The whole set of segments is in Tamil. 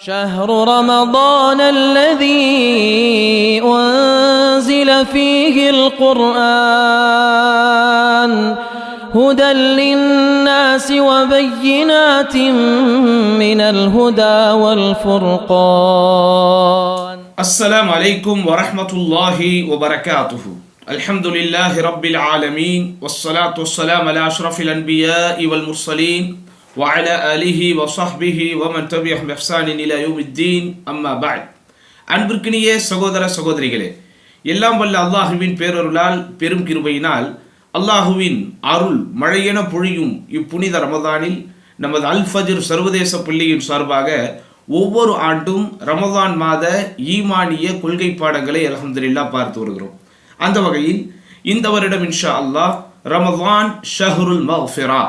شهر رمضان الذي أنزل فيه القرآن هدى للناس وبينات من الهدى والفرقان. السلام عليكم ورحمة الله وبركاته. الحمد لله رب العالمين والصلاة والسلام على أشرف الأنبياء والمرسلين وعلى آله وصحبه ومن تبعهم بإحسان إلى يوم الدين أما بعد. அன்பிற்கினிய சகோதர சகோதரிகளே, எல்லாம் வல்ல அல்லாஹுவின் பேரருளால் பெரும் கிருபையினால் அல்லாஹுவின் அருள் மழையென பொழியும் இப்புனித ரமதானில் நமது அல் ஃபஜ்ர் சர்வதேச பள்ளியின் சார்பாக ஒவ்வொரு ஆண்டும் ரமதான் மாத ஈமானிய கொள்கை பாடங்களை அல்ஹம்துலில்லாஹ் பார்த்து வருகிறோம். அந்த வகையில் இந்த வருடம் இன்ஷா அல்லாஹ் ரமதான் ஷஹ்ருல் மக்ஃபிரா,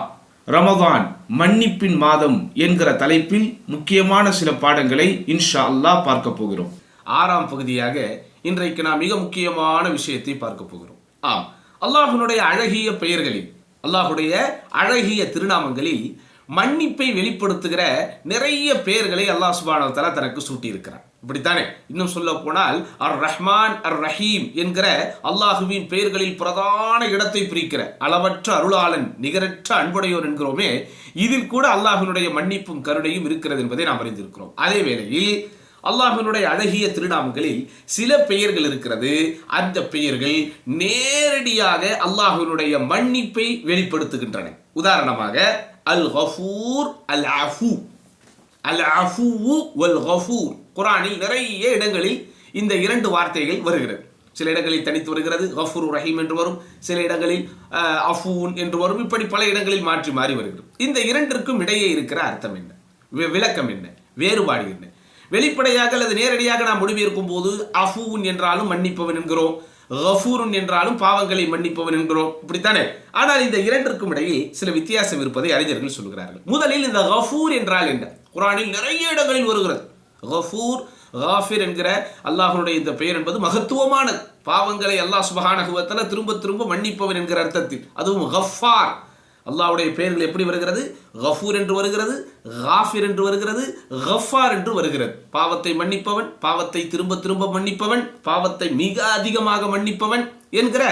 ரமதான் மன்னிப்பின் மாதம் என்கிற தலைப்பில் முக்கியமான சில பாடங்களை இன்ஷா அல்லாஹ் பார்க்க போகிறோம். 6ஆம் பகுதியாக இன்றைக்கு நாம் மிக முக்கியமான விஷயத்தை பார்க்க போகிறோம். அல்லாஹ்வுடைய அழகிய பெயர்களில், அல்லாஹ்வுடைய அழகிய திருநாமங்களில் மன்னிப்பை வெளிப்படுத்துகிற நிறைய பெயர்களை அல்லாஹ் சுப்ஹானஹு வ தஆலா தனக்கு சூட்டி இருக்கிறார். இப்படித்தானே? இன்னும் சொல்ல போனால் அர் ரஹ்மான் அர் ரஹீம் என்கிற அல்லாஹுவின் பெயர்களில் பிரதான இடத்தை பிரிக்கிற அளவற்ற அருளாளன் நிகரற்ற அன்புடையோர் என்கிறோமே, இதில் கூட அல்லாஹ்வினுடைய மன்னிப்பும் கருணையும் இருக்கிறது என்பதை நாம் அறிந்திருக்கிறோம். அதே வேளையில் அல்லாஹ்வினுடைய அழகிய திருநாமங்களில் சில பெயர்கள் இருக்கிறது. அந்த பெயர்கள் நேரடியாக அல்லாஹ்வினுடைய மன்னிப்பை வெளிப்படுத்துகின்றன. உதாரணமாக அல் கஃபூர், அல் அஃபு, அல் அஃபு வல் கஃபூர். குர்ஆனில் நிறைய இடங்களில் இந்த இரண்டு வார்த்தைகள் வருகிறது. சில இடங்களில் தனித்து வருகிறது, கஃபூர் ரஹீம் என்று வரும். சில இடங்களில் அஃபூன் என்று வரும். இப்படி பல இடங்களில் மாற்றி மாறி வருகிறது. இந்த இரண்டிற்கும் இடையே இருக்கிற அர்த்தம் என்ன, விளக்கம் என்ன, வேறுபாடு என்ன? வெளிப்படையாக அல்லது நேரடியாக நாம் மொழிபெயர்க்கும் போது அஃபூன் என்றாலும் மன்னிப்பவன் என்கிறோம், கஃபூருன் என்றாலும் பாவங்களை மன்னிப்பவன் என்கிறோம், இப்படித்தானே? ஆனால் இந்த இரண்டிற்கும் இடையில் சில வித்தியாசம் இருப்பதை அறிஞர்கள் சொல்கிறார்கள். முதலில் இந்த கஃபூர் என்றால் என்ன? குர்ஆனில் நிறைய இடங்களில் வருகிறது. கஃபூர், காஃபிர் என்கிற அல்லாஹ்வுடைய இந்த பெயர் என்பது மகத்துவமானது. பாவங்களை அல்லாஹ் சுப்ஹானஹு வ தஆலா திரும்ப திரும்ப மன்னிப்பவன் என்கிற அர்த்தத்தில். அதுவும் கஃபார், அல்லாஹ்வுடைய பெயர்கள் எப்படி வருகிறது? கஃபூர் என்று வருகிறது, காஃபிர் என்று வருகிறது, கஃபார் என்று வருகிறது. பாவத்தை மன்னிப்பவன், பாவத்தை திரும்ப திரும்ப மன்னிப்பவன், பாவத்தை மிக அதிகமாக மன்னிப்பவன் என்கிற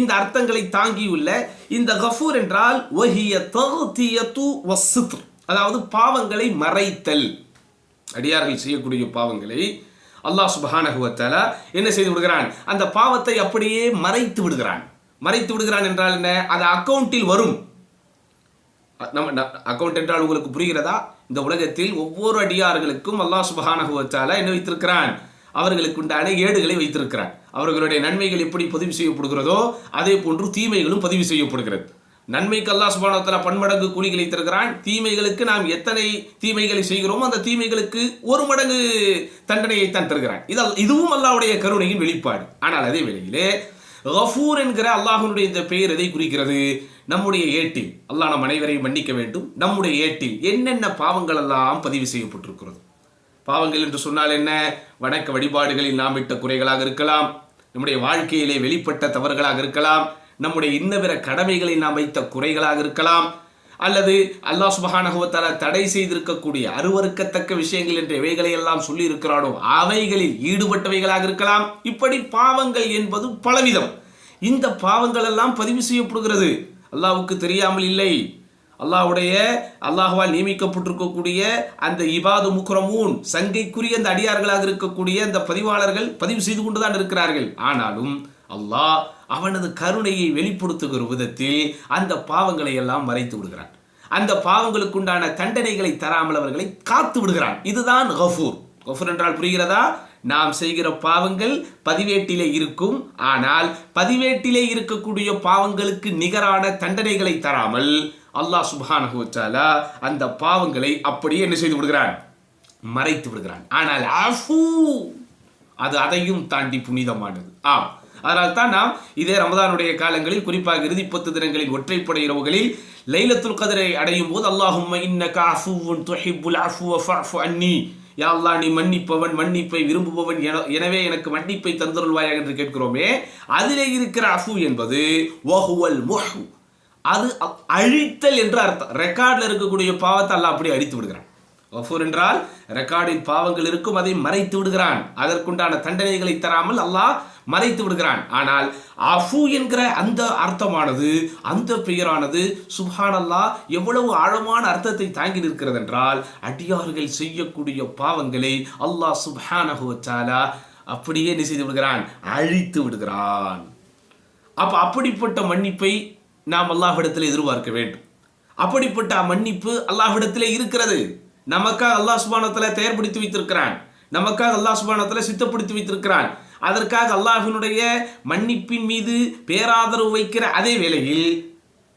இந்த அர்த்தங்களை தாங்கியுள்ள இந்த கஃபூர் என்றால் வஹிய தக்தியத்து வஸ்ஸித்ர், அதாவது பாவங்களை மறைத்தல். அடியார்கள் செய்யக்கூடிய பாவங்களை அல்லாஹ் சுப்ஹானஹு வ தஆலா என்ன செய்து விடுகிறான்? அந்த பாவத்தை அப்படியே மறைத்து விடுகிறான். மறைத்து விடுகிறான் என்றால் என்ன? அது அக்கவுண்டில் வரும். நம்ம அக்கவுண்ட் என்றால் உங்களுக்கு புரிகிறதா? இந்த உலகத்தில் ஒவ்வொரு அடியார்களுக்கும் அல்லாஹ் சுப்ஹானஹு வ தஆலா என்ன வைத்திருக்கிறான்? அவர்களுக்கு உண்டான ஏடுகளை வைத்திருக்கிறான். அவர்களுடைய நன்மைகள் எப்படி பதிவு செய்யப்படுகிறதோ அதே போன்று தீமைகளும் பதிவு செய்யப்படுகிறது. நன்மைக்கு அல்லாஹ் சுப்ஹானஹு வ தஆலா பன்மடங்கு கூலிகளை தருகிறான். தீமைகளுக்கு நாம் எத்தனை தீமைகளை செய்கிறோமோ அந்த தீமைகளுக்கு ஒரு மடங்கு தண்டனையை தான் தருகிறான். இதுவும் அல்லாஹ்வுடைய கருணையின் வெளிப்பாடு. ஆனால் அதே வேளையிலே கஃபூர் என்கிற அல்லாஹ்வுடைய இந்த பெயர் எதை குறிக்கிறது? நம்முடைய ஏட்டில் அல்லாஹ் நம் அனைவரையும் மன்னிக்க வேண்டும். நம்முடைய ஏட்டில் என்னென்ன பாவங்கள் எல்லாம் பதிவு செய்யப்பட்டிருக்கிறது? பாவங்கள் என்று சொன்னால் என்ன? வணக்க வழிபாடுகளில் நாம் விட்ட குறைகளாக இருக்கலாம், நம்முடைய வாழ்க்கையிலே வெளிப்பட்ட தவறுகளாக இருக்கலாம், நம்முடைய இன்னபிற கடமைகளை நாம் வைத்த குறைகளாக இருக்கலாம், அல்லது அல்லாஹ் சுப்ஹானஹு வ தஆலா தடை செய்திருக்கக்கூடிய அருவருக்கத்தக்க விஷயங்கள் என்று எவைகளை எல்லாம் சொல்லி இருக்கிறானோ அவைகளில் ஈடுபட்டவைகளாக இருக்கலாம். இப்படி பாவங்கள் என்பது பலவிதம். இந்த பாவங்கள் எல்லாம் பதிவு செய்யப்படுகிறது. அல்லாஹ்வுக்கு தெரியாமல் இல்லை. அல்லாஹ்வால் நியமிக்கப்பட்டிருக்கக்கூடிய அந்த இபாது முக்ரமூன், சங்கைக்குரிய அந்த அடியார்களாக இருக்கக்கூடிய அந்த பதிவாளர்கள் பதிவு செய்து கொண்டுதான் இருக்கிறார்கள். ஆனாலும் அல்லாஹ் அவனது கருணையை வெளிப்படுத்துகிற விதத்தில் அந்த பாவங்களை எல்லாம் மறைத்து விடுகிறான். அந்த பாவங்களுக்கு உண்டான தண்டனைகளை தராமல் அவர்களை காத்து விடுகிறான். இதுதான் கஃபூர். கஃபூர் என்றால் புரிகிறதா? நாம் செய்கிற பாவங்கள் பதிவேட்டிலே இருக்கும். ஆனால் பதிவேட்டிலே இருக்கக்கூடிய பாவங்களுக்கு நிகரான தண்டனைகளை தராமல் அல்லாஹ் சுப்ஹானஹு வ தஆலா அந்த பாவங்களை அப்படியே என்ன செய்து விடுகிறான்? மறைத்து விடுகிறான். ஆனால் அஃபு, அது அதையும் தாண்டி புனிதமானது. அதனால் தான் நாம் இதே ரமதானுடைய காலங்களில், குறிப்பாக இறுதி 10 தினங்களின் ஒற்றைப்படை இரவுகளில் லைலத்துல் கத்ரை அடையும் போது அல்லாஹும்ம இன்னக அஃபுவுன் துஹிப்புல் அஃப்வ ஃபஅஃபு அன்னி, யா அல்லாஹ் நீ மன்னிப்பவன், மன்னிப்பை விரும்புபவன், எனவே எனக்கு மன்னிப்பை தந்தருள்வாயாக என்று கேட்கிறோமே, அதிலே இருக்கிற அஃபு என்பது வஹுவல் முஹ், அது அழித்தல் என்று அர்த்தம். ரெக்கார்டில் இருக்கக்கூடிய பாவத்தை அல்லாஹ் அப்படியே அழித்து விடுகிறான். கஃபூர் என்றால் ரெக்கார்டில் பாவங்கள் இருக்கும், அதை மறைத்து விடுகிறான். அதற்குண்டான தண்டனைகளை தராமல் அல்லாஹ் மறைத்து விடுகிறான். ஆனால் அஃபு என்கிற அந்த அர்த்தமானது, அந்த பெயரானது சுப்ஹானல்லாஹ் எவ்வளவு ஆழமான அர்த்தத்தை தாங்கி நிற்கிறது என்றால், அடியார்கள் செய்யக்கூடிய பாவங்களை அல்லாஹ் சுப்ஹானஹு வ தஆலா அப்படியே என்ன செய்து விடுகிறான், அழித்து விடுகிறான். அப்படிப்பட்ட மன்னிப்பை நாம் அல்லாஹ்விடத்தில் எதிர்பார்க்க வேண்டும். அப்படிப்பட்ட மன்னிப்பு அல்லாஹ்விடத்திலே இருக்கிறது. நமக்காக அல்லாஹ் சுப்ஹானஹு வ தஆலா தயார்படுத்தி வைத்திருக்கிறான். நமக்காக அல்லாஹ் சுப்ஹானஹு வ தஆலா சித்தப்படுத்தி வைத்திருக்கிறான். அதற்காக அல்லாஹ்வினுடைய மன்னிப்பின் மீது பேராதரவு வைக்கிற அதே வேளையில்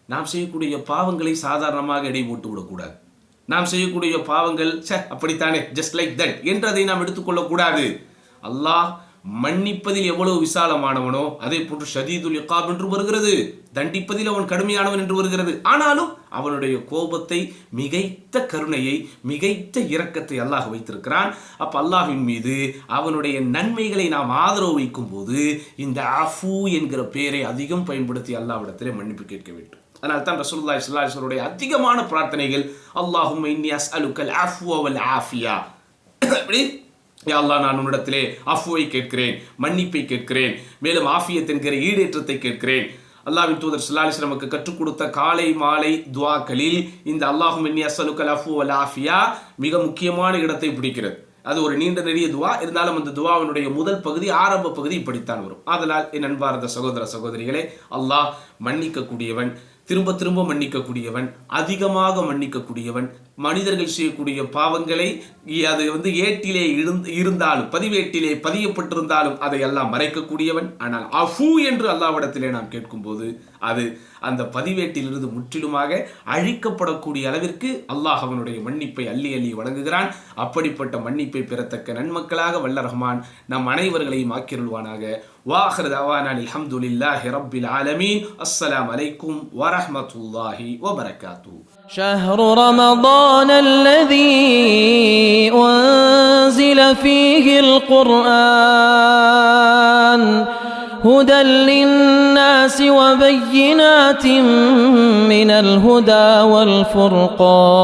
நாம் செய்யக்கூடிய பாவங்களை சாதாரணமாக எடை போட்டு விடக்கூடாது. நாம் செய்யக்கூடிய பாவங்கள் அப்படித்தானே, ஜஸ்ட் லைக் தட் என்றதை நாம் எடுத்துக்கொள்ளக்கூடாது. அல்லாஹ் மன்னிப்பதில் எவ்வளவு விசாலமானவனோ அதே போன்று ஷதீதுல் இகாப் என்று வருகிறது, தண்டிப்பதில் அவன் கடுமையானவன் என்று வருகிறது. ஆனாலும் அவனுடைய கோபத்தை, மிகைத்த கருணையை, மிகைத்த இரக்கத்தை அல்லாஹ் வைத்திருக்கிறான். அல்லாஹ்வின் மீது அவனுடைய நன்மைகளை நாம் ஆதரவு வைக்கும் போது இந்த அஃபு என்கிற பெயரை அதிகம் பயன்படுத்தி அல்லாஹ்விடத்திலே மன்னிப்பு கேட்க வேண்டும். அதனால் தான் ரசூலுல்லாஹி ஸல்லல்லாஹு அலைஹி வஸல்லம் அதிகமான பிரார்த்தனைகள் அல்லாஹும்ம இன்னி அஸ்அலுக்கல் அஃப்வ வல் ஆஃபியா. யா அல்லாஹ், நான் உன்னிடத்திலே அஃப்வை கேட்கிறேன், மன்னிப்பை கேட்கிறேன், மேலும் ஆஃபியத் என்கிற ஈடேற்றத்தை கேட்கிறேன். அல்லாஹ்வின் தூதர் ஸல்லல்லாஹு அலைஹி வஸல்லம் நமக்கு கற்றுக் கொடுத்த காலை மாலை துஆக்களில் இந்த அல்லாஹும்ம இன்னி அஸ்அலுக்கல் அஃப்வ வல் ஆஃபியா மிக முக்கியமான இடத்தை பிடிக்கிறது. அது ஒரு நீண்ட நெடிய துவா இருந்தாலும் அந்த துவாவினுடைய முதல் பகுதி, ஆரம்ப பகுதி இப்படித்தான் வரும். அதனால் என் அன்பார்ந்த சகோதர சகோதரிகளே, அல்லாஹ் மன்னிக்கக்கூடியவன், திரும்ப திரும்ப மன்னிக்கக்கூடியவன், அதிகமாக மன்னிக்கக்கூடியவன். மனிதர்கள் செய்யக்கூடிய பாவங்களை அது ஏட்டிலே இருந்தாலும், பதிவேட்டிலே பதியப்பட்டிருந்தாலும் அதை எல்லாம் மறைக்கக்கூடியவன். ஆனால் அஃபு என்று அல்லாஹ்விடத்திலே நாம் கேட்கும்போது அது அந்த பதிவேட்டிலிருந்து முற்றிலுமாக அழிக்கப்படக்கூடிய அளவிற்கு அல்லாஹ் அவனுடைய மன்னிப்பை அள்ளி அள்ளி வழங்குகிறான். அப்படிப்பட்ட மன்னிப்பை பெறத்தக்க நன்மக்களாக வல்ல ரஹ்மான் நம் அனைவர்களையும் ஆக்கிருள்வானாக. வாஹிரு தஅவானா அல்ஹம்துலில்லாஹி ரப்பில் ஆலமீன். அஸ்ஸலாமு அலைக்கும் வரஹ்மத்துல்லாஹி வபரகாத்துஹு. شهر رمضان الذي أنزل فيه القرآن هدى للناس وبينات من الهدى والفرقان.